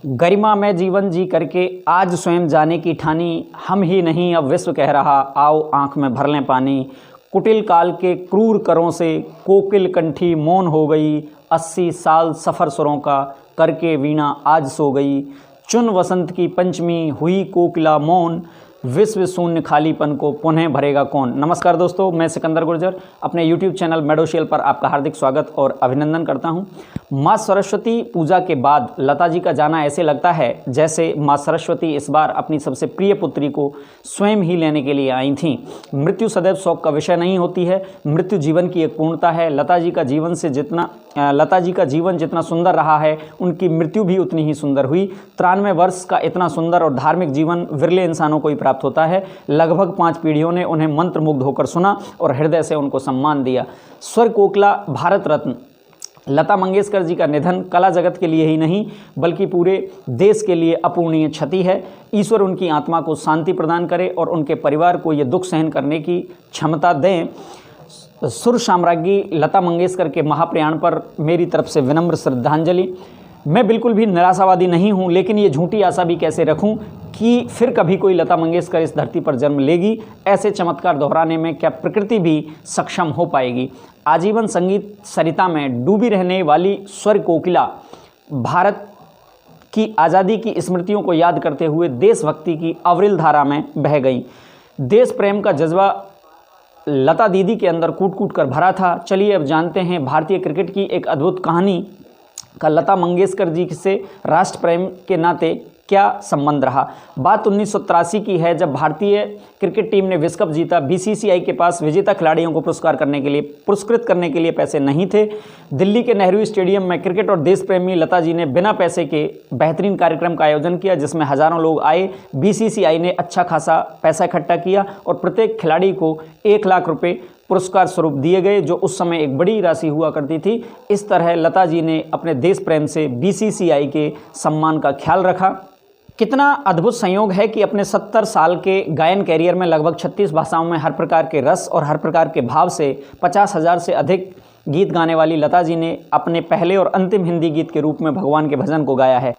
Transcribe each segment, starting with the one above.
गरिमा में जीवन जी करके आज स्वयं जाने की ठानी, हम ही नहीं अब विश्व कह रहा, आओ आँख में भर लें पानी। कुटिल काल के क्रूर करों से कोकिल कंठी मौन हो गई, 80 साल सफ़र सुरों का करके वीणा आज सो गई। चुन वसंत की पंचमी हुई कोकिला मौन, विश्व शून्य खालीपन को पुनः भरेगा कौन। नमस्कार दोस्तों, मैं सिकंदर गुर्जर अपने YouTube चैनल मेडोशियल पर आपका हार्दिक स्वागत और अभिनंदन करता हूं। माँ सरस्वती पूजा के बाद लता जी का जाना ऐसे लगता है जैसे माँ सरस्वती इस बार अपनी सबसे प्रिय पुत्री को स्वयं ही लेने के लिए आई थीं। मृत्यु सदैव शोक का विषय नहीं होती है, मृत्यु जीवन की एक पूर्णता है। लता जी का जीवन जितना सुंदर रहा है, उनकी मृत्यु भी उतनी ही सुंदर हुई। 93 वर्ष का इतना सुंदर और धार्मिक जीवन विरले इंसानों को ही प्राप्त होता है। लगभग 5 पीढ़ियों ने उन्हें मंत्रमुग्ध होकर सुना और हृदय से उनको सम्मान दिया। स्वर कोकिला, भारत रत्न लता मंगेशकर जी का निधन कला जगत के लिए ही नहीं बल्कि पूरे देश के लिए अपूर्णीय क्षति है। ईश्वर उनकी आत्मा को शांति प्रदान करे और उनके परिवार को ये दुख सहन करने की क्षमता दें। सुर साम्राज्ञी लता मंगेशकर के महाप्रयाण पर मेरी तरफ से विनम्र श्रद्धांजलि। मैं बिल्कुल भी निराशावादी नहीं हूं, लेकिन ये झूठी आशा भी कैसे रखूं कि फिर कभी कोई लता मंगेशकर इस धरती पर जन्म लेगी। ऐसे चमत्कार दोहराने में क्या प्रकृति भी सक्षम हो पाएगी। आजीवन संगीत सरिता में डूबी रहने वाली स्वर कोकिला भारत की आज़ादी की स्मृतियों को याद करते हुए देशभक्ति की अविरल धारा में बह गई। देश प्रेम का जज्बा लता दीदी के अंदर कूट कूट कर भरा था। चलिए अब जानते हैं भारतीय क्रिकेट की एक अद्भुत कहानी का लता मंगेशकर जी से राष्ट्र प्रेम के नाते क्या संबंध रहा। बात 1983 की है, जब भारतीय क्रिकेट टीम ने विश्व कप जीता। बीसीसीआई के पास विजेता खिलाड़ियों को पुरस्कृत करने के लिए पैसे नहीं थे। दिल्ली के नेहरू स्टेडियम में क्रिकेट और देश प्रेमी लता जी ने बिना पैसे के बेहतरीन कार्यक्रम का आयोजन किया, जिसमें हज़ारों लोग आए। बीसीसीआई ने अच्छा खासा पैसा इकट्ठा किया और प्रत्येक खिलाड़ी को 1 लाख रुपये पुरस्कार स्वरूप दिए गए, जो उस समय एक बड़ी राशि हुआ करती थी। इस तरह लता जी ने अपने देश प्रेम से बीसीसीआई के सम्मान का ख्याल रखा। कितना अद्भुत संयोग है कि अपने 70 साल के गायन कैरियर में लगभग 36 भाषाओं में हर प्रकार के रस और हर प्रकार के भाव से 50,000 से अधिक गीत गाने वाली लता जी ने अपने पहले और अंतिम हिंदी गीत के रूप में भगवान के भजन को गाया है।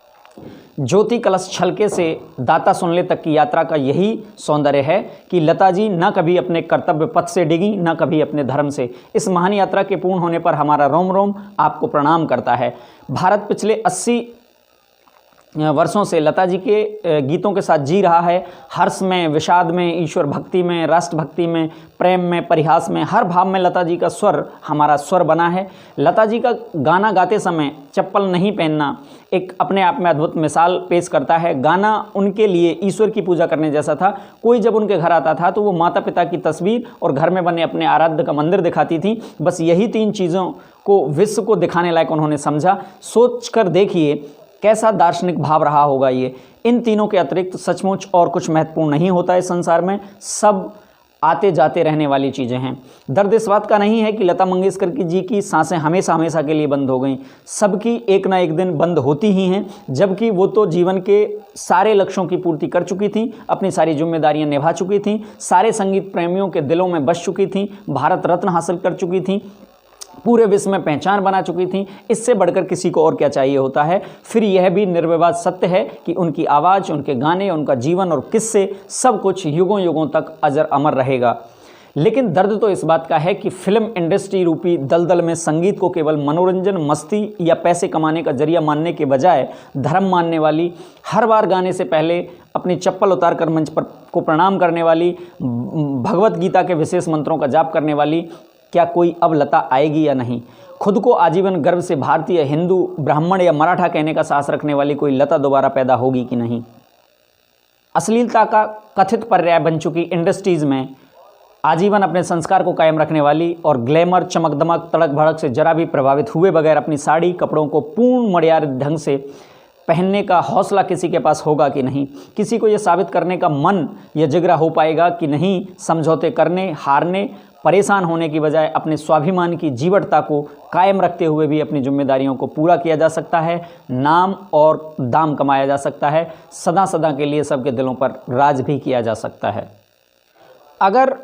ज्योति कलश छलके से दाता सुन ले तक की यात्रा का यही सौंदर्य है कि लता जी न कभी अपने कर्तव्य पथ से डिगी, न कभी अपने धर्म से। इस महान यात्रा के पूर्ण होने पर हमारा रोम रोम आपको प्रणाम करता है। भारत पिछले 80 वर्षों से लता जी के गीतों के साथ जी रहा है। हर्ष में, विषाद में, ईश्वर भक्ति में, राष्ट्र भक्ति में, प्रेम में, परिहास में, हर भाव में लता जी का स्वर हमारा स्वर बना है। लता जी का गाना गाते समय चप्पल नहीं पहनना एक अपने आप में अद्भुत मिसाल पेश करता है। गाना उनके लिए ईश्वर की पूजा करने जैसा था। कोई जब उनके घर आता था तो वो माता पिता की तस्वीर और घर में बने अपने आराध्य का मंदिर दिखाती थी। बस यही 3 चीज़ों को विश्व को दिखाने लायक उन्होंने समझा। सोच कर देखिए कैसा दार्शनिक भाव रहा होगा ये। इन तीनों के अतिरिक्त सचमुच और कुछ महत्वपूर्ण नहीं होता है संसार में, सब आते जाते रहने वाली चीज़ें हैं। दर्द इस बात का नहीं है कि लता मंगेशकर जी की सांसें हमेशा हमेशा के लिए बंद हो गईं। सबकी एक ना एक दिन बंद होती ही हैं, जबकि वो तो जीवन के सारे लक्ष्यों की पूर्ति कर चुकी थी, अपनी सारी जिम्मेदारियां निभा चुकी थी, सारे संगीत प्रेमियों के दिलों में बस चुकी थी, भारत रत्न हासिल कर चुकी थी, पूरे विश्व में पहचान बना चुकी थी। इससे बढ़कर किसी को और क्या चाहिए होता है। फिर यह भी निर्विवाद सत्य है कि उनकी आवाज़, उनके गाने, उनका जीवन और किस्से सब कुछ युगों युगों तक अजर अमर रहेगा। लेकिन दर्द तो इस बात का है कि फिल्म इंडस्ट्री रूपी दलदल में संगीत को केवल मनोरंजन, मस्ती या पैसे कमाने का जरिया मानने के बजाय धर्म मानने वाली, हर बार गाने से पहले अपनी चप्पल उतार कर मंच पर को प्रणाम करने वाली, भगवत गीता के विशेष मंत्रों का जाप करने वाली, क्या कोई अब लता आएगी या नहीं। खुद को आजीवन गर्व से भारतीय, हिंदू, ब्राह्मण या मराठा कहने का साहस रखने वाली कोई लता दोबारा पैदा होगी कि नहीं। अश्लीलता का कथित पर्याय बन चुकी इंडस्ट्रीज़ में आजीवन अपने संस्कार को कायम रखने वाली और ग्लैमर, चमक दमक, तड़क भड़क से जरा भी प्रभावित हुए बगैर अपनी साड़ी कपड़ों को पूर्ण मर्यादित ढंग से पहनने का हौसला किसी के पास होगा कि नहीं। किसी को यह साबित करने का मन या जिगरा हो पाएगा कि नहीं। समझौते करने, हारने, परेशान होने की बजाय अपने स्वाभिमान की जीवटता को कायम रखते हुए भी अपनी जिम्मेदारियों को पूरा किया जा सकता है। नाम और दाम कमाया जा सकता है। सदा सदा के लिए सबके दिलों पर राज भी किया जा सकता है। अगर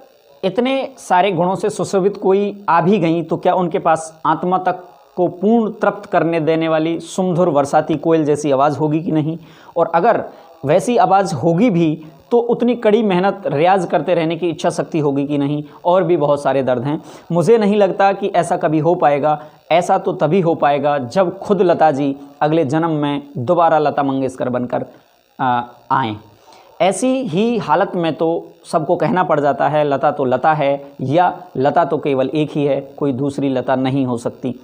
इतने सारे गुणों से सुशोभित कोई आ भी गई तो क्या उनके पास आत्मा तक को पूर्ण तृप्त करने देने वाली सुमधुर बरसाती कोयल जैसी आवाज़ होगी कि नहीं, और अगर वैसी आवाज़ होगी भी तो उतनी कड़ी मेहनत रियाज़ करते रहने की इच्छा शक्ति होगी कि नहीं, और भी बहुत सारे दर्द हैं। मुझे नहीं लगता कि ऐसा कभी हो पाएगा। ऐसा तो तभी हो पाएगा जब खुद लता जी अगले जन्म में दोबारा लता मंगेशकर बनकर आएँ। ऐसी ही हालत में तो सबको कहना पड़ जाता है लता तो लता है, या लता तो केवल एक ही है, कोई दूसरी लता नहीं हो सकती।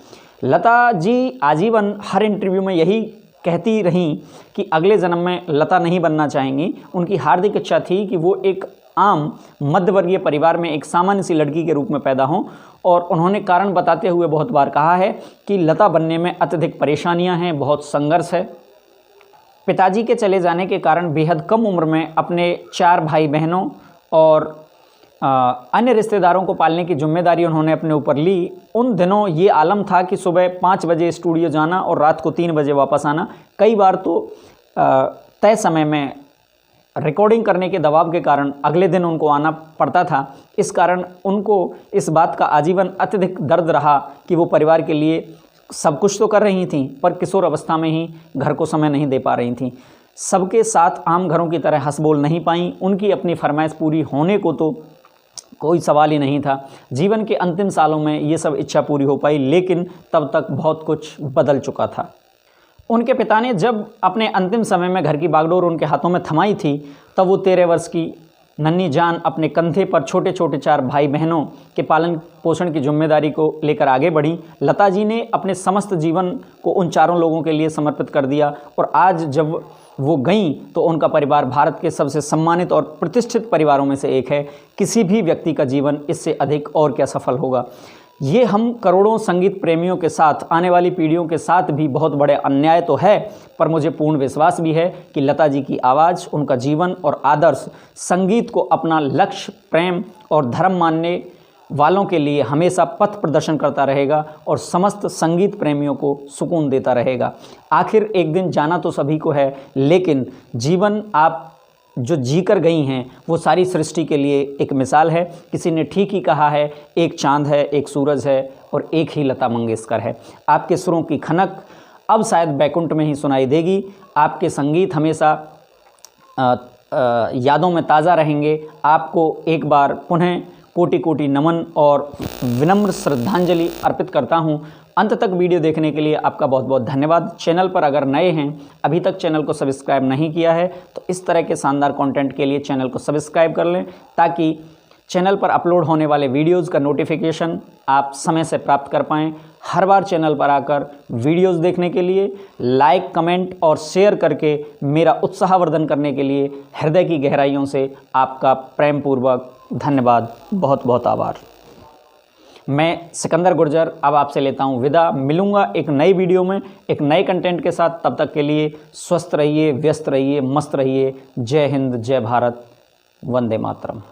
लता जी आजीवन हर इंटरव्यू में यही कहती रहीं कि अगले जन्म में लता नहीं बनना चाहेंगी। उनकी हार्दिक इच्छा थी कि वो एक आम मध्यवर्गीय परिवार में एक सामान्य सी लड़की के रूप में पैदा हों, और उन्होंने कारण बताते हुए बहुत बार कहा है कि लता बनने में अत्यधिक परेशानियां हैं, बहुत संघर्ष है। पिताजी के चले जाने के कारण बेहद कम उम्र में अपने 4 भाई बहनों और अन्य रिश्तेदारों को पालने की जिम्मेदारी उन्होंने अपने ऊपर ली। उन दिनों ये आलम था कि सुबह 5 बजे स्टूडियो जाना और रात को 3 बजे वापस आना। कई बार तो तय समय में रिकॉर्डिंग करने के दबाव के कारण अगले दिन उनको आना पड़ता था। इस कारण उनको इस बात का आजीवन अत्यधिक दर्द रहा कि वो परिवार के लिए सब कुछ तो कर रही थीं, पर किशोर अवस्था में ही घर को समय नहीं दे पा रही थीं। सबके साथ आम घरों की तरह हंस बोल नहीं पाईं। उनकी अपनी फरमाइश पूरी होने को तो कोई सवाल ही नहीं था। जीवन के अंतिम सालों में ये सब इच्छा पूरी हो पाई, लेकिन तब तक बहुत कुछ बदल चुका था। उनके पिता ने जब अपने अंतिम समय में घर की बागडोर उनके हाथों में थमाई थी, तब वो 13 वर्ष की नन्ही जान अपने कंधे पर छोटे छोटे 4 भाई बहनों के पालन पोषण की जिम्मेदारी को लेकर आगे बढ़ी। लता जी ने अपने समस्त जीवन को उन चारों लोगों के लिए समर्पित कर दिया, और आज जब वो गईं तो उनका परिवार भारत के सबसे सम्मानित और प्रतिष्ठित परिवारों में से एक है। किसी भी व्यक्ति का जीवन इससे अधिक और क्या सफल होगा। ये हम करोड़ों संगीत प्रेमियों के साथ, आने वाली पीढ़ियों के साथ भी बहुत बड़े अन्याय तो है, पर मुझे पूर्ण विश्वास भी है कि लता जी की आवाज़, उनका जीवन और आदर्श संगीत को अपना लक्ष्य, प्रेम और धर्म मानने वालों के लिए हमेशा पथ प्रदर्शन करता रहेगा और समस्त संगीत प्रेमियों को सुकून देता रहेगा। आखिर एक दिन जाना तो सभी को है, लेकिन जीवन आप जो जी कर गई हैं वो सारी सृष्टि के लिए एक मिसाल है। किसी ने ठीक ही कहा है, एक चांद है, एक सूरज है और एक ही लता मंगेशकर है। आपके सुरों की खनक अब शायद बैकुंठ में ही सुनाई देगी। आपके संगीत हमेशा यादों में ताज़ा रहेंगे। आपको एक बार पुनः कोटि कोटि नमन और विनम्र श्रद्धांजलि अर्पित करता हूं। अंत तक वीडियो देखने के लिए आपका बहुत बहुत धन्यवाद। चैनल पर अगर नए हैं, अभी तक चैनल को सब्सक्राइब नहीं किया है, तो इस तरह के शानदार कंटेंट के लिए चैनल को सब्सक्राइब कर लें, ताकि चैनल पर अपलोड होने वाले वीडियोज़ का नोटिफिकेशन आप समय से प्राप्त कर पाएँ। हर बार चैनल पर आकर वीडियोज़ देखने के लिए लाइक, कमेंट और शेयर करके मेरा उत्साहवर्धन करने के लिए हृदय की गहराइयों से आपका प्रेमपूर्वक धन्यवाद, बहुत बहुत आभार। मैं सिकंदर गुर्जर अब आपसे लेता हूँ विदा। मिलूँगा एक नई वीडियो में एक नए कंटेंट के साथ। तब तक के लिए स्वस्थ रहिए, व्यस्त रहिए, मस्त रहिए। जय हिंद, जय भारत, वंदे मातरम।